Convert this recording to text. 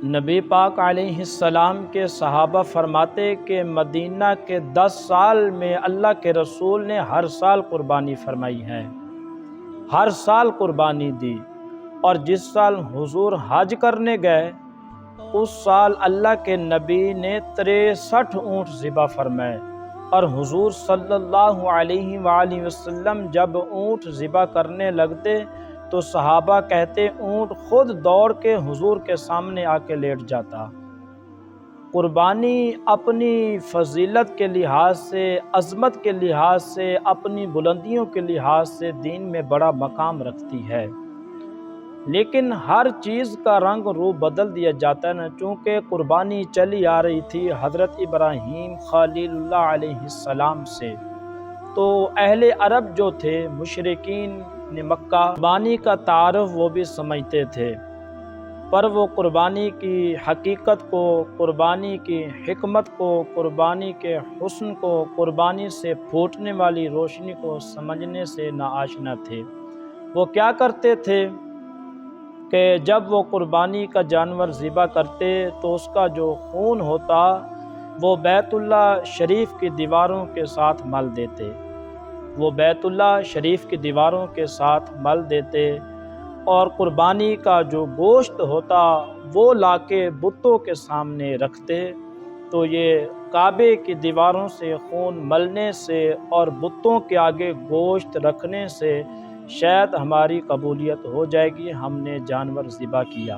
نبی پاک علیہ السلام کے صحابہ فرماتے کہ مدینہ کے 10 سال میں اللہ کے رسول نے ہر سال قربانی فرمائی ہے، ہر سال قربانی دی، اور جس سال حضور حج کرنے گئے اس سال اللہ کے نبی نے 63 اونٹ ذبح فرمائے، اور حضور صلی اللہ علیہ وآلہ وسلم جب اونٹ ذبح کرنے لگتے تو صحابہ کہتے اونٹ خود دوڑ کے حضور کے سامنے آ کے لیٹ جاتا۔ قربانی اپنی فضیلت کے لحاظ سے، عظمت کے لحاظ سے، اپنی بلندیوں کے لحاظ سے دین میں بڑا مقام رکھتی ہے، لیکن ہر چیز کا رنگ روپ بدل دیا جاتا ہے نا۔ چونکہ قربانی چلی آ رہی تھی حضرت ابراہیم خلیل اللہ علیہ السلام سے، تو اہل عرب جو تھے مشرکین مکہ، قربانی کا تعارف وہ بھی سمجھتے تھے، پر وہ قربانی کی حقیقت کو، قربانی کی حکمت کو، قربانی کے حسن کو، قربانی سے پھوٹنے والی روشنی کو سمجھنے سے ناآشنا تھے۔ وہ کیا کرتے تھے کہ جب وہ قربانی کا جانور ذبح کرتے تو اس کا جو خون ہوتا وہ بیت اللہ شریف کی دیواروں کے ساتھ مل دیتے، وہ بیت اللہ شریف کی دیواروں کے ساتھ مل دیتے، اور قربانی کا جو گوشت ہوتا وہ لا کے بتوں کے سامنے رکھتے۔ تو یہ کعبے کی دیواروں سے خون ملنے سے اور بتوں کے آگے گوشت رکھنے سے شاید ہماری قبولیت ہو جائے گی، ہم نے جانور ذبح کیا۔